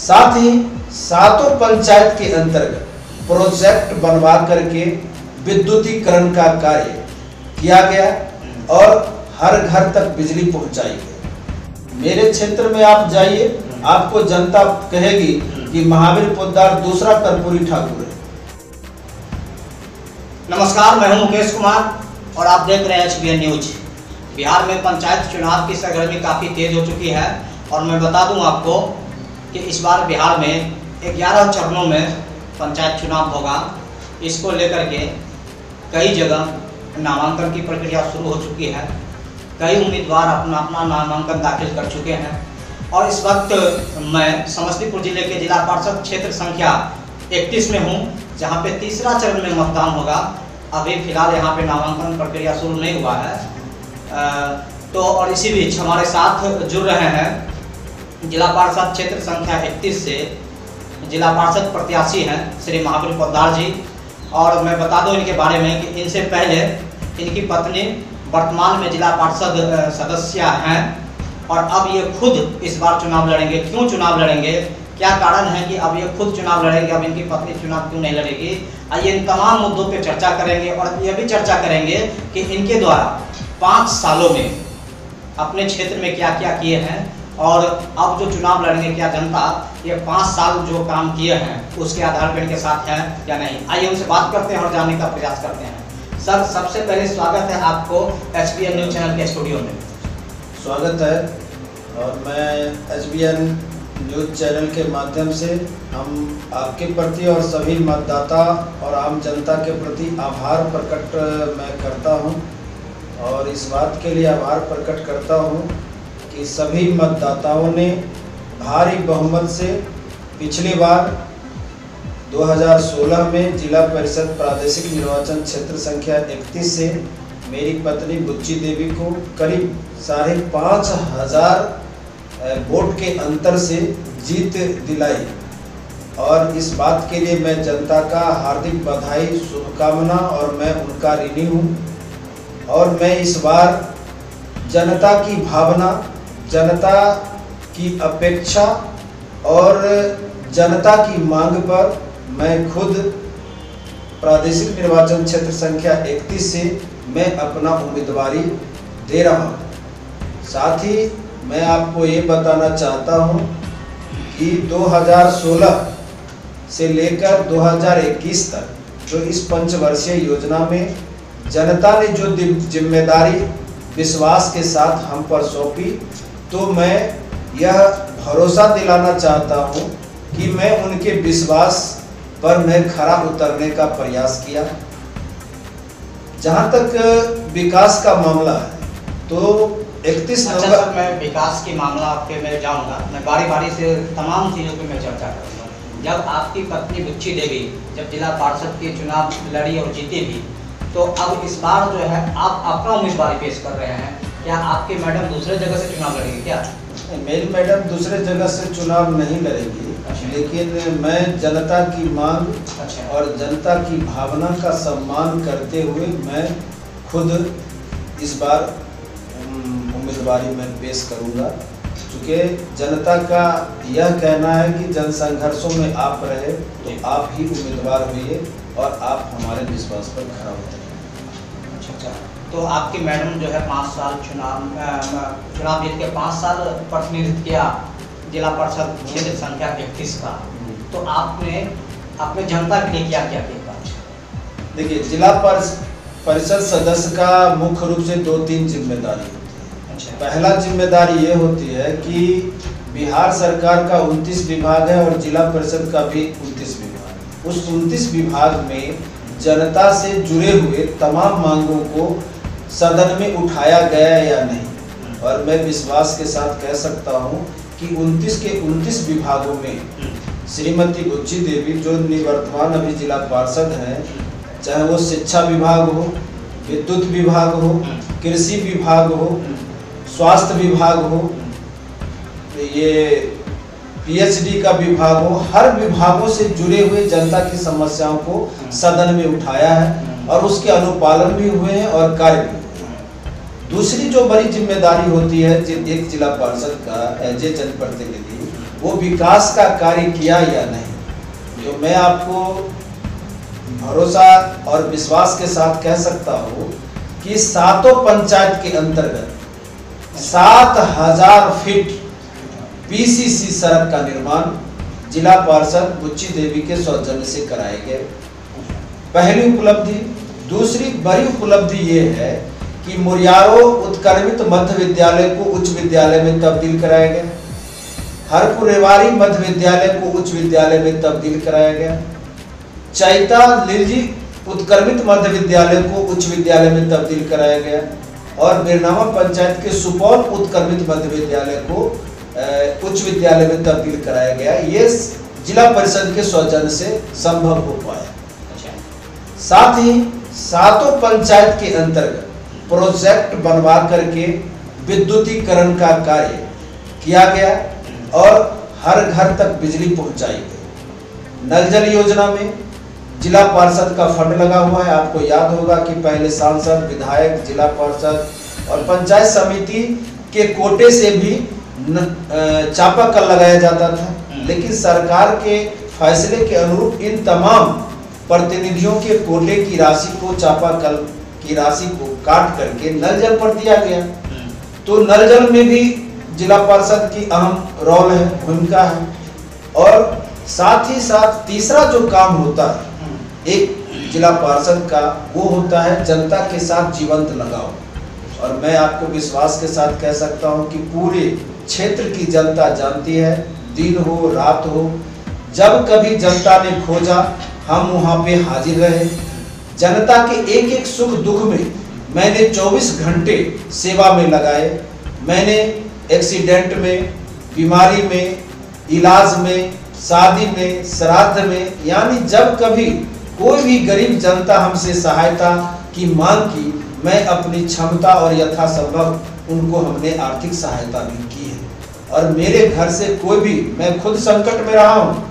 साथ ही सातों पंचायत के अंतर्गत प्रोजेक्ट बनवा करके विद्युतीकरण का कार्य किया गया और हर घर तक बिजली पहुंचाई गई। मेरे क्षेत्र में आप जाइए, आपको जनता कहेगी कि महावीर पोद्दार दूसरा कर्पूरी ठाकुर है। नमस्कार, मैं हूं मुकेश कुमार और आप देख रहे हैं HBN न्यूज। बिहार में पंचायत चुनाव की सरगर्मी काफ़ी तेज हो चुकी है और मैं बता दूं आपको कि इस बार बिहार में 11 चरणों में पंचायत चुनाव होगा। इसको लेकर के कई जगह नामांकन की प्रक्रिया शुरू हो चुकी है। कई उम्मीदवार अपना अपना नामांकन दाखिल कर चुके हैं और इस वक्त मैं समस्तीपुर जिले के जिला पार्षद क्षेत्र संख्या 31 में हूं, जहां पे तीसरा चरण में मतदान होगा। अभी फिलहाल यहां पे नामांकन प्रक्रिया शुरू नहीं हुआ है। तो और इसी बीच हमारे साथ जुड़ रहे हैं जिला पार्षद क्षेत्र संख्या 31 से जिला पार्षद प्रत्याशी हैं श्री महावीर पोद्दार जी। और मैं बता दूं इनके बारे में कि इनसे पहले इनकी पत्नी वर्तमान में जिला पार्षद सदस्य हैं और अब ये खुद इस बार चुनाव लड़ेंगे। क्यों चुनाव लड़ेंगे, क्या कारण है कि अब ये खुद चुनाव लड़ेंगे, अब इनकी पत्नी चुनाव क्यों नहीं लड़ेगी, आइए इन तमाम मुद्दों पे चर्चा करेंगे। और ये भी चर्चा करेंगे कि इनके द्वारा 5 सालों में अपने क्षेत्र में क्या क्या किए हैं और अब जो चुनाव लड़ेंगे क्या जनता ये 5 साल जो काम किए हैं उसके आधार पर इनके साथ हैं या नहीं। आइए उनसे बात करते हैं और जानने का प्रयास करते हैं। सर, सबसे पहले स्वागत है आपको HBN न्यूज चैनल के स्टूडियो में। स्वागत है और मैं HBN न्यूज चैनल के माध्यम से हम आपके प्रति और सभी मतदाता और आम जनता के प्रति आभार प्रकट मैं करता हूं और इस बात के लिए आभार प्रकट करता हूं कि सभी मतदाताओं ने भारी बहुमत से पिछली बार 2016 में जिला परिषद प्रादेशिक निर्वाचन क्षेत्र संख्या 31 से मेरी पत्नी बुच्ची देवी को करीब 5,500 वोट के अंतर से जीत दिलाई। और इस बात के लिए मैं जनता का हार्दिक बधाई, शुभकामना और मैं उनका ऋणी हूँ। और मैं इस बार जनता की भावना, जनता की अपेक्षा और जनता की मांग पर मैं खुद प्रादेशिक निर्वाचन क्षेत्र संख्या 31 से मैं अपना उम्मीदवारी दे रहा हूँ। साथ ही मैं आपको ये बताना चाहता हूँ कि 2016 से लेकर 2021 तक जो इस पंचवर्षीय योजना में जनता ने जो जिम्मेदारी विश्वास के साथ हम पर सौंपी, तो मैं यह भरोसा दिलाना चाहता हूँ कि मैं उनके विश्वास पर मैं खरा उतरने का प्रयास किया। जहाँ तक विकास का मामला है तो 31 नवंबर। सर, मैं विकास की मामला आपके में जाऊंगा, मैं बारी बारी से तमाम चीज़ों पे मैं चर्चा करूंगा। जब आपकी पत्नी बुच्ची देवी जब जिला पार्षद के चुनाव लड़ी और जीती भी, तो अब इस बार जो है आप अपना उम्मीदवारी पेश कर रहे हैं। क्या आपके मैडम दूसरे जगह से चुनाव लड़ेंगे क्या? मेरी मैडम दूसरे जगह से चुनाव नहीं लड़ेगी। लेकिन मैं जनता की मांग और जनता की भावना का सम्मान करते हुए मैं खुद इस बार उम्मीदवारी में पेश करूंगा। क्योंकि जनता का यह कहना है कि जन संघर्षों में आप रहे तो आप ही उम्मीदवार हुए और आप हमारे विश्वास पर खरा उतरे। अच्छा, तो आपकी मैडम जो है 5 साल चुनाव जीत के 5 साल प्रतिनिधित्व किया जिला परिषद क्षेत्र संख्या 31 का, तो आपने अपने जनता के लिए क्या क्या किया? देखिए, जिला परिषद सदस्य का मुख्य रूप से 2-3 जिम्मेदारी होती है। अच्छा। पहला जिम्मेदारी ये होती है कि बिहार सरकार का 29 विभाग है और जिला परिषद का भी 29 विभाग है। उस 29 विभाग में जनता से जुड़े हुए तमाम मांगों को सदन में उठाया गया या नहीं। और मैं विश्वास के साथ कह सकता हूँ कि 29 के 29 विभागों में श्रीमती बुच्ची देवी जो निवर्तमान अभी जिला पार्षद हैं, चाहे वो शिक्षा विभाग हो, विद्युत विभाग हो, कृषि विभाग हो, स्वास्थ्य विभाग हो, ये PhD का विभाग हो, हर विभागों से जुड़े हुए जनता की समस्याओं को सदन में उठाया है और उसके अनुपालन भी हुए हैं और कार्य भी। दूसरी जो बड़ी जिम्मेदारी होती है एक जिला पार्षद का एज ए जनप्रतिनिधि, वो विकास का कार्य किया या नहीं। तो मैं आपको भरोसा और विश्वास के साथ कह सकता हूँ कि सातों पंचायत के अंतर्गत 7000 फीट पीसीसी सड़क का निर्माण जिला पार्षद बुच्ची देवी के सौजन्य से कराए गए। पहली उपलब्धि। दूसरी बड़ी उपलब्धि ये है कि मुरियारो उत्क्रमित मध्य विद्यालय को उच्च विद्यालय में तब्दील कराया गया। हरपुर रेवाड़ी मध्य विद्यालय को उच्च विद्यालय में तब्दील कराया गया। चैता लिलजी उत्क्रमित मध्य विद्यालय को उच्च विद्यालय में तब्दील कराया गया और बिरनावा पंचायत के सुपौल उत्क्रमित मध्य विद्यालय को उच्च विद्यालय में तब्दील कराया गया। ये जिला परिषद के सौजन्य से संभव हो पाया। साथ ही सातों पंचायत के अंतर्गत प्रोजेक्ट बनवा करके विद्युतीकरण का कार्य किया गया और हर घर तक बिजली पहुंचाई गई। नल जल योजना में जिला पार्षद का फंड लगा हुआ है। आपको याद होगा कि पहले सांसद, विधायक, जिला पार्षद और पंचायत समिति के कोटे से भी चापाकल लगाया जाता था, लेकिन सरकार के फैसले के अनुरूप इन तमाम प्रतिनिधियों के कोटे की राशि को, चापाकल की राशि को काट करके नल जल पर दिया गया। तो नल जल में भी जिला पार्षद की अहम रोल है, भूमिका है। और साथ ही साथ तीसरा जो काम होता है एक जिला पार्षद का, वो होता है जनता के साथ जीवंत लगाव। और मैं आपको विश्वास के साथ कह सकता हूं कि पूरे क्षेत्र की जनता जानती है, दिन हो रात हो, जब कभी जनता ने खोजा हम वहां पे हाजिर रहे। जनता के एक एक सुख दुख में मैंने 24 घंटे सेवा में लगाए। मैंने एक्सीडेंट में, बीमारी में, इलाज में, शादी में, श्राद्ध में, यानी जब कभी कोई भी गरीब जनता हमसे सहायता की मांग की, मैं अपनी क्षमता और यथासंभव उनको हमने आर्थिक सहायता भी की है। और मेरे घर से कोई भी, मैं खुद संकट में रहा हूँ,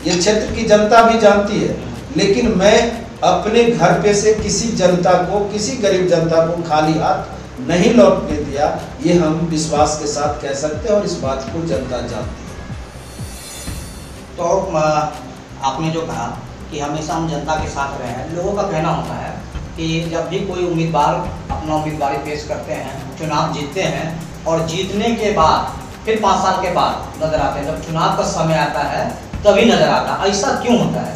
ये क्षेत्र की जनता भी जानती है, लेकिन मैं अपने घर पे से किसी जनता को, किसी गरीब जनता को खाली हाथ नहीं लौटने दिया। ये हम विश्वास के साथ कह सकते हैं और इस बात को जनता जानती है। तो आपने जो कहा कि हमेशा हम जनता के साथ रहे हैं, लोगों का कहना होता है कि जब भी कोई उम्मीदवार अपना उम्मीदवारी पेश करते हैं, चुनाव जीतते हैं और जीतने के बाद फिर 5 साल के बाद नजर आते हैं, जब चुनाव का समय आता है तभी नजर आता है। ऐसा क्यों होता है?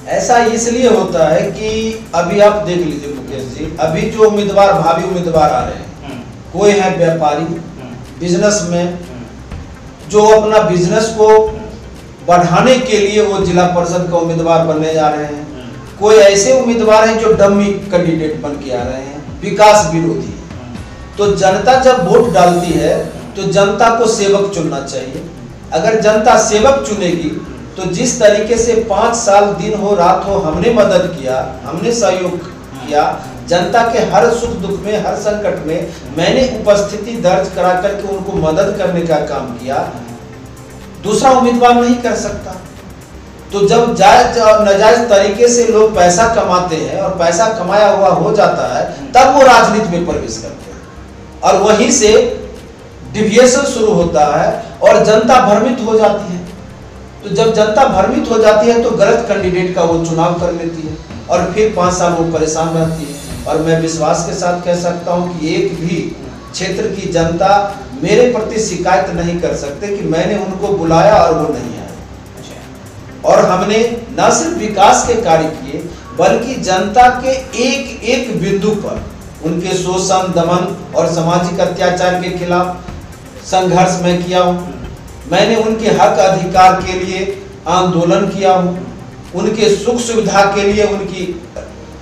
ऐसा इसलिए होता है कि अभी आप देख लीजिए मुकेश जी, अभी जो उम्मीदवार, भावी उम्मीदवार आ रहे हैं, कोई है व्यापारी, बिजनेसमैन, जो अपना बिजनेस को बढ़ाने के लिए वो जिला परिषद का उम्मीदवार बनने जा रहे हैं। कोई ऐसे उम्मीदवार हैं जो डम्मी कैंडिडेट बन के आ रहे हैं, विकास विरोधी। तो जनता जब वोट डालती है तो जनता को सेवक चुनना चाहिए। अगर जनता सेवक चुनेगी तो जिस तरीके से 5 साल दिन हो रात हो हमने मदद किया, हमने सहयोग किया, जनता के हर सुख दुख में, हर संकट में मैंने उपस्थिति दर्ज करा करके उनको मदद करने का काम किया, दूसरा उम्मीदवार नहीं कर सकता। तो जब जायज और नाजायज तरीके से लोग पैसा कमाते हैं और पैसा कमाया हुआ हो जाता है, तब वो राजनीति में प्रवेश करते हैं और वहीं से डिविएशन शुरू होता है और जनता भ्रमित हो जाती है। तो जब जनता भ्रमित हो जाती है तो गलत कैंडिडेट का वो चुनाव कर लेती है और फिर 5 साल वो परेशान रहती है। और मैं विश्वास के साथ कह सकता हूं कि एक भी क्षेत्र की जनता मेरे प्रति शिकायत नहीं कर सकते कि मैंने उनको बुलाया और वो नहीं आए। और हमने न सिर्फ विकास के कार्य किए, बल्कि जनता के एक एक बिंदु पर उनके शोषण, दमन और सामाजिक अत्याचार के खिलाफ संघर्ष में किया हूँ। मैंने उनके हक अधिकार के लिए आंदोलन किया हूँ, उनके सुख सुविधा के लिए, उनकी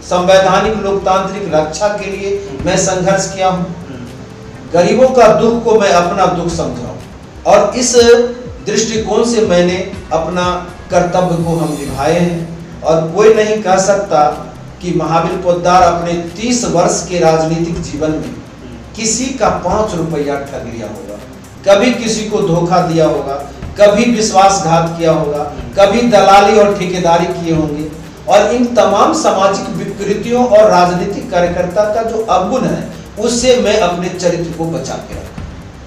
संवैधानिक लोकतांत्रिक रक्षा के लिए मैं संघर्ष किया हूँ। गरीबों का दुख को मैं अपना दुख समझा हूँ और इस दृष्टिकोण से मैंने अपना कर्तव्य को हम निभाए हैं। और कोई नहीं कह सकता कि महावीर पोद्दार अपने 30 वर्ष के राजनीतिक जीवन में किसी का 5 रुपया ठग लिया होगा, कभी किसी को धोखा दिया होगा, कभी विश्वासघात किया होगा, कभी दलाली और ठेकेदारी किए होंगे। और इन तमाम सामाजिक विकृतियों और राजनीतिक कार्यकर्ता का जो अवगुण है, उससे मैं अपने चरित्र को बचा के रखा।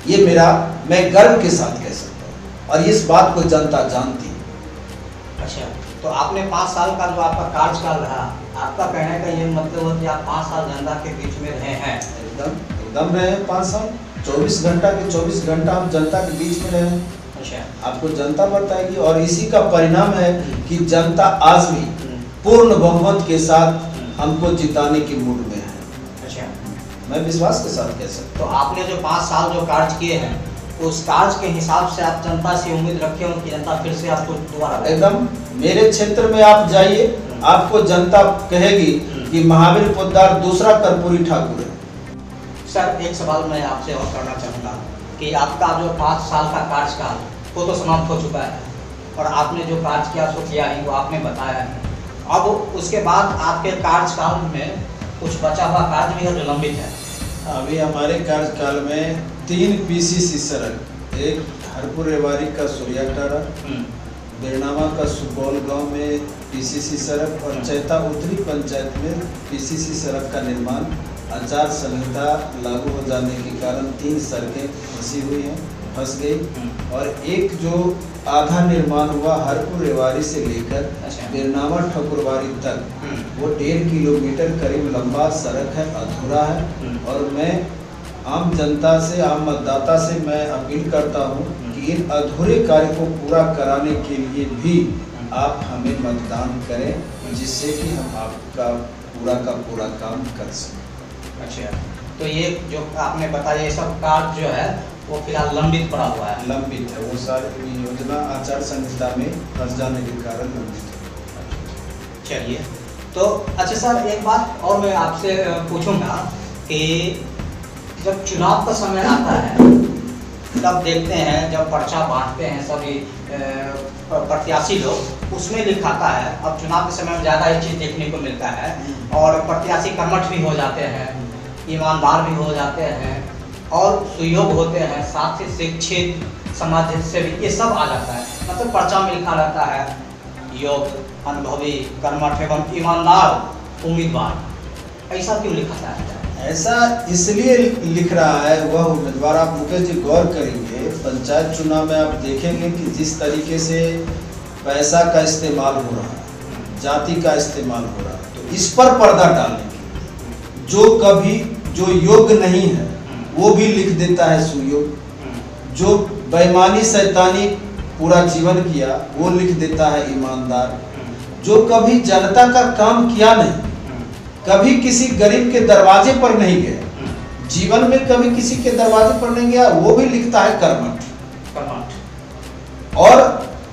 ये मेरा, मैं गर्व के साथ कह सकता हूँ। और इस बात को जनता जानती है। अच्छा, तो आपने 5 साल का जो आपका कार्यकाल रहा, आपका कहने का ये मतलब है कि आप 5 साल जनता के बीच में रहे हैं? एकदम रहे हैं 5 साल। 24 घंटा के 24 घंटा हम जनता के बीच में रहे हैं। अच्छा, आपको जनता बताएगी, और इसी का परिणाम है कि जनता आज भी पूर्ण बहुमत के साथ हमको जिताने की मूड में है। अच्छा, मैं विश्वास के साथ कह सकता तो आपने जो 5 साल जो कार्य किए हैं, उस कार्य के हिसाब से आप जनता से उम्मीद रखे हो कि जनता फिर से आपको दोबारा? एकदम। मेरे क्षेत्र में आप जाइए, आपको जनता कहेगी कि महावीर पोद्दार दूसरा कर्पूरी ठाकुर है। सर, एक सवाल मैं आपसे और करना चाहूँगा कि आपका जो 5 साल का कार्यकाल वो तो समाप्त हो चुका है, और आपने जो कार्य किया सो किया ही, वो आपने बताया है। अब उसके बाद आपके कार्यकाल में कुछ बचा हुआ कार्य भी है जो लंबित है? अभी हमारे कार्यकाल में 3 पीसीसी सड़क, एक हरपुर रेवाड़ी का सूर्याटारा, बेरनामा का सुपौल गांव में पीसीसी सड़क, और चैता उत्तरी पंचायत में पीसीसी सड़क का निर्माण आचार संहिता लागू हो जाने के कारण 3 सड़कें फंस गई। और एक जो आधा निर्माण हुआ हरपुर रेवाड़ी से लेकर बेरनामा ठकुरबाड़ी तक, वो 1.5 किलोमीटर करीब लंबा सड़क है, अधूरा है। और मैं आम जनता से, आम मतदाता से मैं अपील करता हूँ कि इन अधूरे कार्य को पूरा कराने के लिए भी आप हमें मतदान करें, जिससे कि हम आपका पूरा का पूरा काम कर सकें। अच्छा, तो ये जो आपने बताया ये सब कार्य जो है वो फिलहाल लंबित पड़ा हुआ है? लंबित है, वो सारी योजना आचार संहिता में फंस जाने के कारण लंबित है। चलिए, तो अच्छा सर, एक बात और मैं आपसे पूछूंगा कि जब चुनाव का समय आता है तब देखते हैं, जब पर्चा बांटते हैं सभी प्रत्याशी लोग, उसमें लिखाता है, अब चुनाव के समय में ज़्यादा एक चीज़ देखने को मिलता है, और प्रत्याशी कर्मठ भी हो जाते हैं, ईमानदार भी हो जाते हैं, और सुयोग होते हैं, साथ ही शिक्षित, समाज से भी, ये सब आ जाता है। मतलब पर्चा में लिखा रहता है योग्य, अनुभवी, कर्मठ एवं ईमानदार उम्मीदवार। ऐसा क्यों लिखा जाता है? ऐसा इसलिए लिख रहा है वह उम्मीदवार। आप मुकेश जी गौर करेंगे, पंचायत चुनाव में आप देखेंगे कि जिस तरीके से पैसा का इस्तेमाल हो रहा है, जाति का इस्तेमाल हो रहा है, तो इस पर पर्दा डालने के जो योग्य नहीं है वो भी लिख देता है सुयोग, जो बेईमानी शैतानी पूरा जीवन किया वो लिख देता है ईमानदार, जो कभी जनता का काम किया नहीं, कभी किसी गरीब के दरवाजे पर नहीं गया, जीवन में कभी किसी के दरवाजे पर नहीं गया, वो भी लिखता है कर्मठ। और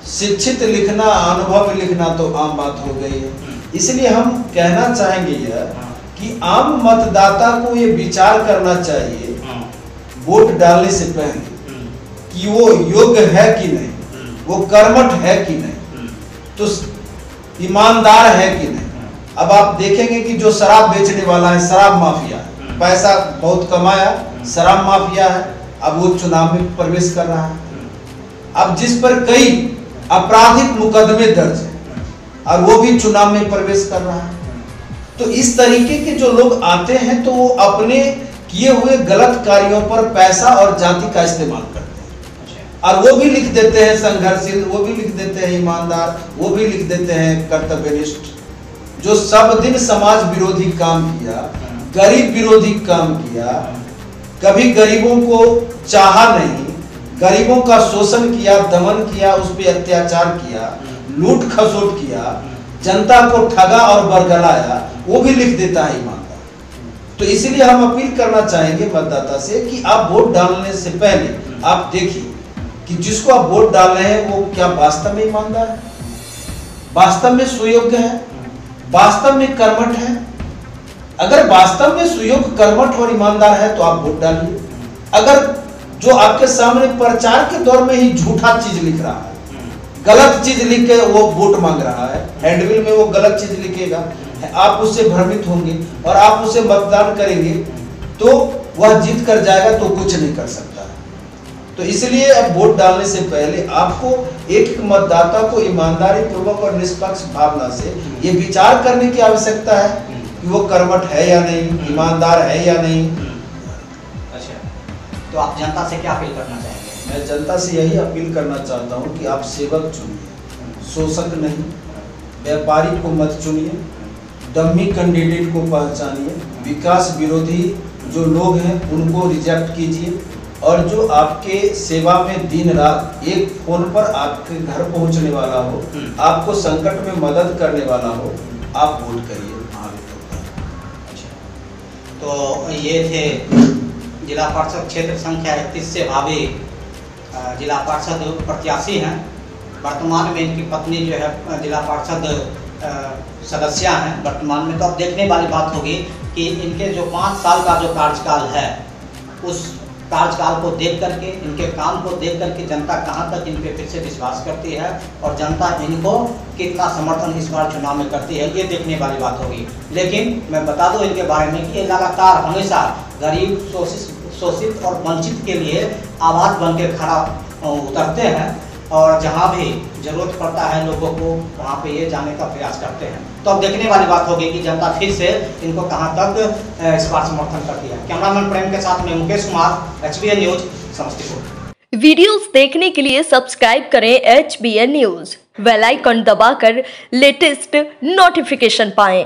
शिक्षित लिखना, अनुभव लिखना तो आम बात हो गई है। इसलिए हम कहना चाहेंगे यह कि आम मतदाता को ये विचार करना चाहिए वोट डालने से पहले कि वो योग्य है कि नहीं, वो कर्मठ है कि नहीं, तो ईमानदार है कि नहीं। अब आप देखेंगे कि जो शराब बेचने वाला है, शराब माफिया है, पैसा बहुत कमाया, शराब माफिया है, अब वो चुनाव में प्रवेश कर रहा है। अब जिस पर कई आपराधिक मुकदमे दर्ज है और वो भी चुनाव में प्रवेश कर रहा है। तो इस तरीके के जो लोग आते हैं तो वो अपने किए हुए गलत कार्यों पर पैसा और जाति का इस्तेमाल करते हैं, और वो भी लिख देते हैं संघर्षशील, वो भी लिख देते हैं ईमानदार, वो भी लिख देते हैं कर्तव्यनिष्ठ। जो सब दिन समाज विरोधी काम किया, गरीब विरोधी काम किया, कभी गरीबों को चाहा नहीं, गरीबों का शोषण किया, दमन किया, उस पर अत्याचार किया, लूट खसोट किया, जनता को ठगा और बरगलाया, वो भी लिख देता है ईमानदार। तो इसलिए हम अपील करना चाहेंगे मतदाता से कि आप वोट डालने से पहले आप देखिए कि जिसको आप वोट डाल रहे हैं वो क्या वास्तव में ईमानदार है, वास्तव में सुयोग्य है, वास्तव में कर्मठ है। अगर वास्तव में सुयोग्य, कर्मठ और ईमानदार है तो आप वोट डालिए। अगर जो आपके सामने प्रचार के दौर में ही झूठा चीज लिख रहा है, गलत चीज लिख के वो वोट मांग रहा है, हैंडबिल में वो गलत चीज लिखेगा, आप उससे भ्रमित होंगे और आप उसे मतदान करेंगे तो वह जीत कर जाएगा तो कुछ नहीं कर सकता। तो इसलिए अब वोट डालने से पहले आपको एक मतदाता को ईमानदारी पूर्वक और निष्पक्ष भावना से ये विचार करने की आवश्यकता है कि वो कर्मठ है या नहीं, ईमानदार है या नहीं। अच्छा, तो आप जनता से क्या अपील करना चाहेंगे? मैं जनता से यही अपील करना चाहता हूँ कि आप सेवक चुनिए, शोषक नहीं, व्यापारी को मत चुनिए, डम्मी कैंडिडेट को पहचानिए, विकास विरोधी जो लोग हैं उनको रिजेक्ट कीजिए, और जो आपके सेवा में दिन रात एक फोन पर आपके घर पहुंचने वाला हो, आपको संकट में मदद करने वाला हो, आप वोट करिए। अच्छा, तो ये थे जिला पार्षद क्षेत्र संख्या 31 से भावी जिला पार्षद प्रत्याशी हैं। वर्तमान में इनकी पत्नी जो है जिला पार्षद सदस्य हैं वर्तमान में। तो अब देखने वाली बात होगी कि इनके जो 5 साल का जो कार्यकाल है, उस कार्यकाल को देख करके, इनके काम को देख करके जनता कहां तक इन पे फिर से विश्वास करती है और जनता इनको कितना समर्थन इस बार चुनाव में करती है, ये देखने वाली बात होगी। लेकिन मैं बता दूं इनके बारे में कि ये लगातार हमेशा गरीब, शोषित और वंचित के लिए आवाज बन के खड़ा उतरते हैं और जहां भी जरूरत पड़ता है लोगों को वहां पे ये जाने का प्रयास करते हैं। तो अब देखने वाली बात होगी कि जनता फिर से इनको कहां तक इस बार समर्थन करती है। कैमरामैन प्रेम के साथ में Mukesh Kumar, HBN news, Samastipur. Videos देखने के लिए सब्सक्राइब करें HBN न्यूज, बेल आइकन दबाकर लेटेस्ट नोटिफिकेशन पाएं।